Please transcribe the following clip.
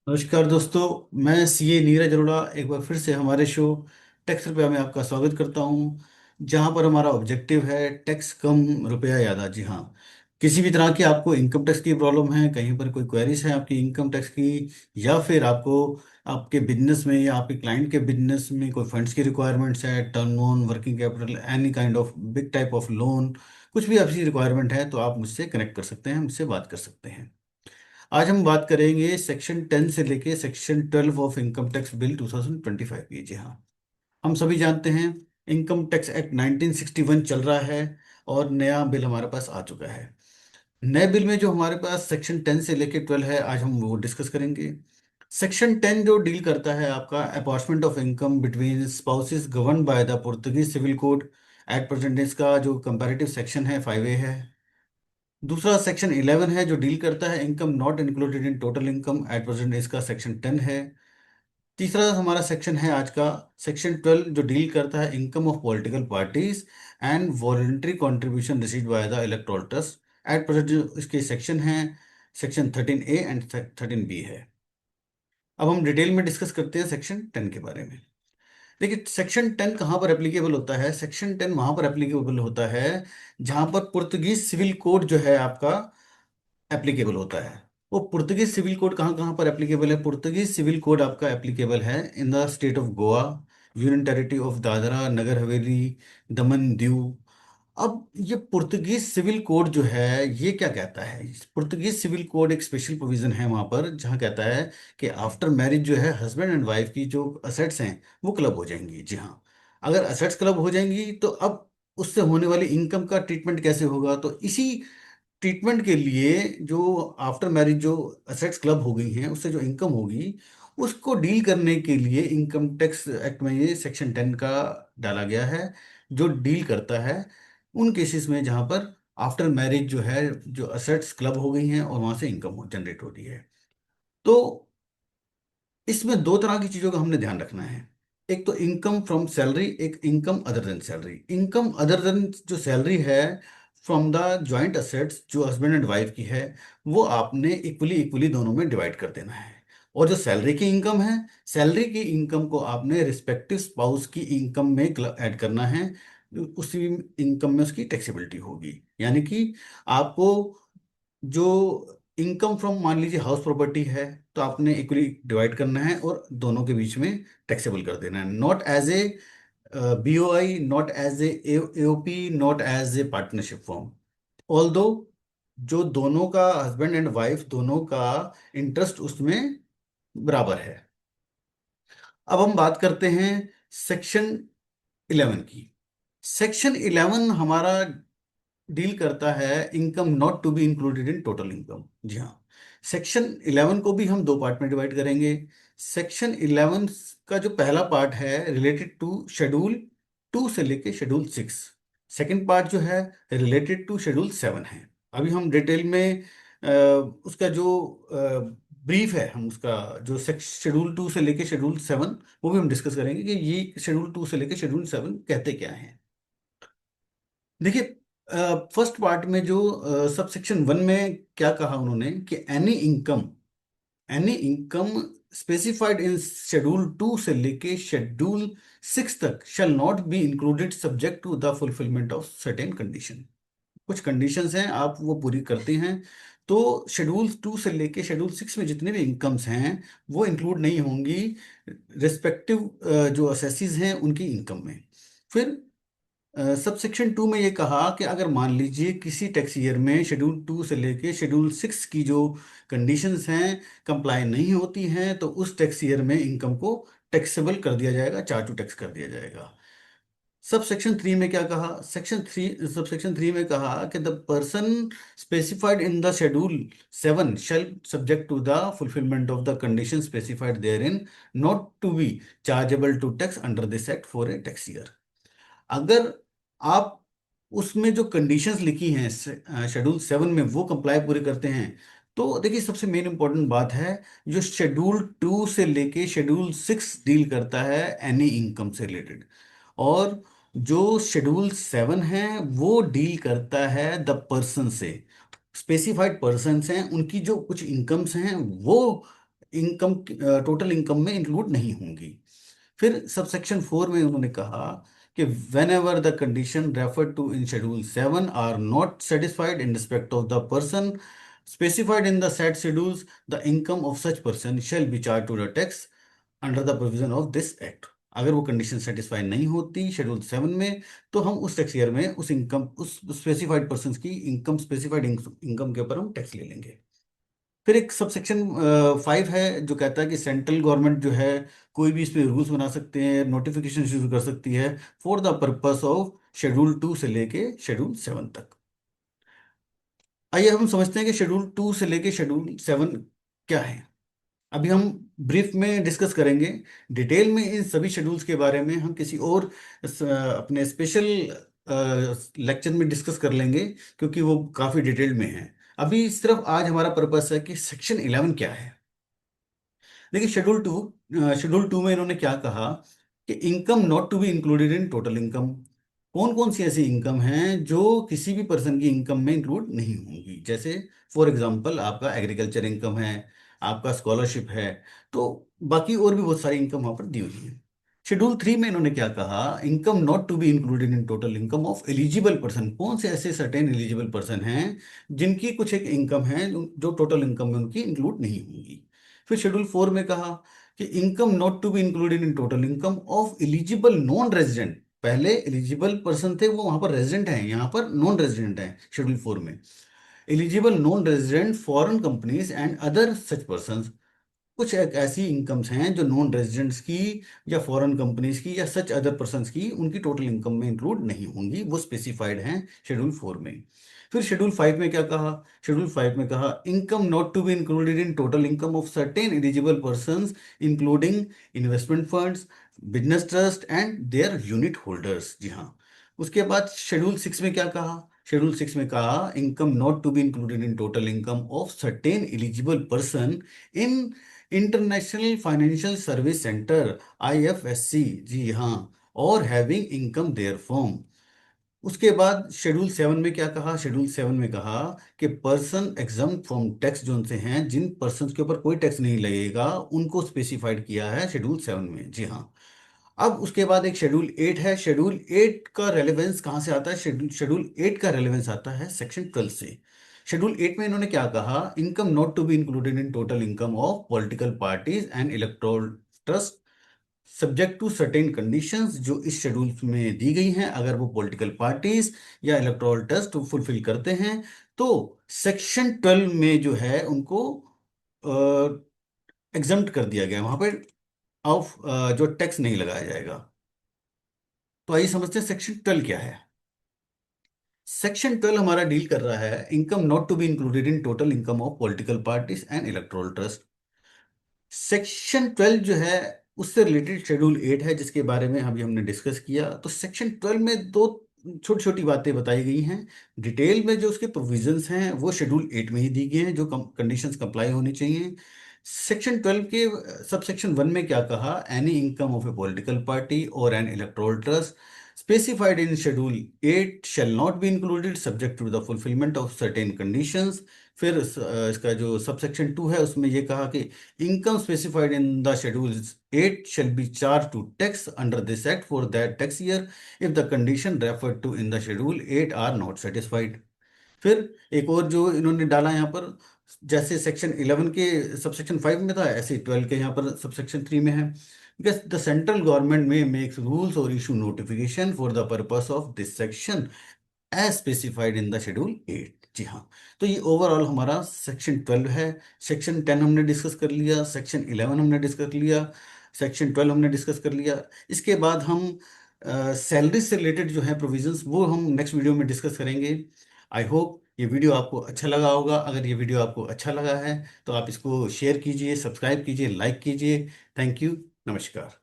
नमस्कार दोस्तों, मैं सीए नीरज अरोड़ा एक बार फिर से हमारे शो टैक्स रुपया में आपका स्वागत करता हूं। जहां पर हमारा ऑब्जेक्टिव है टैक्स कम रुपया ज़्यादा। जी हाँ, किसी भी तरह की आपको इनकम टैक्स की प्रॉब्लम है, कहीं पर कोई क्वेरीज है आपकी इनकम टैक्स की, या फिर आपको आपके बिजनेस में या आपके क्लाइंट के बिजनेस में कोई फंड्स की रिक्वायरमेंट्स है, term loan, working capital, any kind of big type of loan, कुछ भी आपकी रिक्वायरमेंट है तो आप मुझसे कनेक्ट कर सकते हैं, मुझसे बात कर सकते हैं। आज हम बात करेंगे सेक्शन 10 से लेके section 12 of income tax bill 2025 की। जी हाँ, हम सभी जानते हैं इनकम टैक्स एक्ट 1961 चल रहा है और नया बिल हमारे पास आ चुका है। नए बिल में जो हमारे पास सेक्शन 10 से लेके 12 है, आज हम वो डिस्कस करेंगे। सेक्शन 10 जो डील करता है आपका apportionment of income between spouses govern by the Portuguese civil code. At present इसका जो कंपैरेटिव सेक्शन है 5A है। दूसरा सेक्शन 11 है जो डील करता है income not included in total income. Eight present इसका सेक्शन 10 है। तीसरा हमारा सेक्शन है आज का सेक्शन 12 जो डील करता है income of political parties and voluntary contribution received by the electoral trust. At present जो इसके सेक्शन हैं सेक्शन 13A एंड 13B है। अब हम डिटेल में डिस्कस करते हैं सेक्शन 10 के बारे में। देखिए, सेक्शन 10 कहाँ पर एप्लीकेबल होता है? सेक्शन 10 वहां पर एप्लीकेबल होता है जहां पर पुर्तगीज सिविल कोड जो है आपका एप्लीकेबल होता है। वो पुर्तगीज सिविल कोड कहाँ कहाँ पर एप्लीकेबल है? पुर्तगीज सिविल कोड आपका एप्लीकेबल है in the state of Goa, union territory of Dadra Nagar Haveli, Daman Diu. अब ये पुर्तगीज सिविल कोड जो है ये क्या कहता है? पुर्तगीज सिविल कोड एक स्पेशल प्रोविजन है वहां पर जहाँ कहता है कि आफ्टर मैरिज जो है हस्बैंड एंड वाइफ की जो असेट्स हैं वो क्लब हो जाएंगी। जी हाँ, अगर असेट्स क्लब हो जाएंगी तो अब उससे होने वाली इनकम का ट्रीटमेंट कैसे होगा? तो इसी ट्रीटमेंट के लिए जो आफ्टर मैरिज जो असेट्स क्लब हो गई हैं उससे जो इनकम होगी उसको डील करने के लिए इनकम टैक्स एक्ट में ये सेक्शन 10 का डाला गया है, जो डील करता है उन केसेस में जहां पर आफ्टर मैरिज जो है जो असेट्स क्लब हो गई हैं और वहां से इनकम जनरेट हो रही है। तो इसमें दो तरह की चीजों का हमने ध्यान रखना है। एक तो इनकम फ्रॉम सैलरी, एक income other than salary. Income other than जो सैलरी है फ्रॉम द जॉइंट असेट्स जो हस्बैंड एंड वाइफ की है वो आपने इक्वली इक्वली दोनों में डिवाइड कर देना है। और जो सैलरी की इनकम है, सैलरी की इनकम को आपने रिस्पेक्टिव स्पाउस की इनकम में ऐड करना है। उसी इनकम में उसकी टैक्सेबिलिटी होगी, यानी कि आपको जो इनकम फ्रॉम मान लीजिए हाउस प्रॉपर्टी है तो आपने इक्वली डिवाइड करना है और दोनों के बीच में टैक्सेबल कर देना है। Not as a BOI, not as a AOP, not as a partnership firm. Although जो दोनों का हस्बैंड एंड वाइफ दोनों का इंटरेस्ट उसमें बराबर है। अब हम बात करते हैं सेक्शन 11 की। सेक्शन 11 हमारा डील करता है income not to be included in total income. जी हाँ, सेक्शन 11 को भी हम दो पार्ट में डिवाइड करेंगे। सेक्शन 11 का जो पहला पार्ट है रिलेटेड टू शेड्यूल 2 से लेके शेड्यूल 6। सेकंड पार्ट जो है रिलेटेड टू शेड्यूल 7 है। अभी हम डिटेल में उसका जो ब्रीफ है, हम उसका जो शेड्यूल 2 से लेके शेड्यूल 7 वो भी हम डिस्कस करेंगे कि ये शेड्यूल 2 से लेके शेड्यूल 7 कहते क्या हैं। देखिए, फर्स्ट पार्ट में जो सब सेक्शन 1 में क्या कहा उन्होंने कि any income specified in schedule 2 से लेके शेड्यूल 6 तक shall not be included subject to the fulfilment of certain condition. कुछ कंडीशंस हैं, आप वो पूरी करते हैं तो शेड्यूल 2 से लेके शेड्यूल 6 में जितने भी इनकम्स हैं वो इंक्लूड नहीं होंगी रिस्पेक्टिव जो असेसीज हैं उनकी इनकम में। फिर सब सेक्शन 2 में ये कहा कि अगर मान लीजिए किसी टैक्स ईयर में शेड्यूल 2 से लेके शेड्यूल 6 की जो कंडीशंस हैं कंप्लाई नहीं होती हैं तो उस टैक्स ईयर में इनकम को टैक्सेबल कर दिया जाएगा, चार्ज टू टैक्स कर दिया जाएगा। सब सेक्शन 3 में क्या कहा? सब सेक्शन 3 में कहा कि the person specified in the schedule 7 shall subject to the fulfilment of the condition specified therein not to be chargeable to tax under this act for a tax year. अगर आप उसमें जो conditions लिखी हैं schedule 7 में वो comply पूरे करते हैं तो देखिए, सबसे मेन इंपॉर्टेंट बात है जो शेड्यूल 2 से लेके शेड्यूल 6 डील करता है एनी इनकम से रिलेटेड, और जो शेड्यूल 7 है वो डील करता है द पर्सन से। स्पेसिफाइड पर्सन हैं उनकी जो कुछ इनकम्स हैं वो इनकम, टोटल इनकम में इंक्लूड नहीं होंगी। फिर सबसेक्शन 4 में उन्होंने कहा कि whenever the condition refer to in schedule 7 are not satisfied in respect of the person specified in the said schedules, the income of such person shall be charge to the tax under the provision of this act. अगर वो condition satisfy नहीं होती schedule 7 में, तो हम उस tax year में उस इनकम, उस स्पेसिफाइड पर्सन की इनकम, स्पेसिफाइड इनकम के ऊपर हम टैक्स ले लेंगे। फिर एक सबसेक्शन 5 है जो कहता है कि सेंट्रल गवर्नमेंट जो है कोई भी इस पे रूल्स बना सकते हैं, नोटिफिकेशन इशू कर सकती है for the purpose of schedule 2 से लेके शेड्यूल 7 तक। आइए हम समझते हैं कि शेड्यूल 2 से लेके शेड्यूल 7 क्या है। अभी हम ब्रीफ में डिस्कस करेंगे। डिटेल में इन सभी शेड्यूल्स के बारे में हम किसी और अपने स्पेशल लेक्चर में डिस्कस कर लेंगे, क्योंकि वो काफ़ी डिटेल में है। अभी सिर्फ आज हमारा पर्पस है कि सेक्शन 11 क्या है। देखिए शेड्यूल 2 में इन्होंने क्या कहा कि income not to be included in total income. कौन कौन सी ऐसी इनकम हैं जो किसी भी पर्सन की इनकम में इंक्लूड नहीं होंगी। जैसे फॉर एग्जांपल आपका एग्रीकल्चर इनकम है, आपका स्कॉलरशिप है, तो बाकी और भी बहुत सारी इनकम वहां पर दी हुई है। शेड्यूल 3 में इन्होंने क्या कहा, income not to be included in total income of eligible person. कौन से ऐसे सर्टेन एलिजिबल पर्सन हैं जिनकी कुछ एक इनकम है जो टोटल इनकम में उनकी इंक्लूड नहीं होंगी। फिर शेड्यूल 4 में कहा कि income not to be included in total income of eligible non resident. पहले एलिजिबल पर्सन थे, वो वहां पर रेजिडेंट हैं, यहाँ पर नॉन रेजिडेंट हैं शेड्यूल 4 में। Eligible non resident foreign companies and other such person. कुछ एक ऐसी इनकम्स हैं जो नॉन रेजिडेंट्स की या फॉरेन कंपनीज की या सच अदर पर्सन्स की, उनकी टोटल इनकम में इंक्लूड नहीं होंगी, वो स्पेसिफाइड हैं शेड्यूल 4 में। फिर शेड्यूल 5 में क्या कहा, शेड्यूल 5 में कहा income not to be included in total income of certain eligible persons including investment funds, business trust and their unit holders. जी हाँ। उसके बाद शेड्यूल 6 में क्या कहा, शेड्यूल 6 में कहा income not to be included in total income of certain eligible person in international financial service centre, IFSC। जी हाँ। और हैविंग इनकम देयर फ्रॉम। उसके बाद शेड्यूल 7 में क्या कहा, शेड्यूल 7 में कहा कि person exempt from tax zone से हैं, जिन पर्सन के ऊपर कोई टैक्स नहीं लगेगा उनको स्पेसिफाइड किया है शेड्यूल 7 में। जी हाँ। अब उसके बाद एक शेड्यूल 8 है। शेड्यूल 8 का रेलेवेंस कहाँ से आता है, शेड्यूल 8 का रेलेवेंस आता है सेक्शन 12 से। शेड्यूल 8 में इन्होंने क्या कहा, income not to be included in total income of political parties and electoral trust subject to certain conditions, जो इस शेड्यूल में दी गई हैं। अगर वो पॉलिटिकल पार्टीज या इलेक्टोरल ट्रस्ट फुलफिल करते हैं तो सेक्शन 12 में जो है उनको एग्जम्प्ट कर दिया गया, वहां पर ऑफ जो टैक्स नहीं लगाया जाएगा। तो आइए समझते हैं सेक्शन 12 क्या है। सेक्शन 12 हमारा डील कर रहा है income not to be included in total income of political parties and electoral trust. Section 12 जो है उससे रिलेटेड शेड्यूल 8 है, जिसके बारे में अभी हमने डिस्कस किया। तो सेक्शन 12 में दो छोटी छोटी बातें बताई गई हैं। डिटेल में जो उसके प्रोविजंस हैं वो शेड्यूल 8 में ही दी गई हैं, जो कंडीशंस कंप्लाई होनी चाहिए। सेक्शन 12 के सबसेक्शन 1 में क्या कहा, any income of a political party और an electoral trust specified in Schedule 8 shall not be included subject to the fulfillment of certain conditions। फिर इसका जो सबसेक्शन 2 है उसमें ये कहा कि income specified in the schedule 8 shall be charged to tax under this act for that tax year if the condition referred to in the Schedule 8 are not satisfied। फिर एक और जो इन्होंने डाला यहाँ पर, जैसे सेक्शन 11 के सबसेक्शन 5 में था, ऐसे 12 के यहाँ पर सबसेक्शन 3 में है। Because the central government may make rules or issue notification for the purpose of this section as specified in the Schedule 8। जी हाँ। तो ये ओवरऑल हमारा सेक्शन 12 है। सेक्शन 10 हमने डिस्कस कर लिया, सेक्शन 11 हमने डिस्कस कर लिया, सेक्शन 12 हमने डिस्कस कर लिया। इसके बाद हम सैलरी से रिलेटेड जो है प्रोविजंस वो हम नेक्स्ट वीडियो में डिस्कस करेंगे। आई होप ये वीडियो आपको अच्छा लगा होगा। अगर ये वीडियो आपको अच्छा लगा है तो आप इसको शेयर कीजिए, सब्सक्राइब कीजिए, लाइक कीजिए। Thank you. नमस्कार।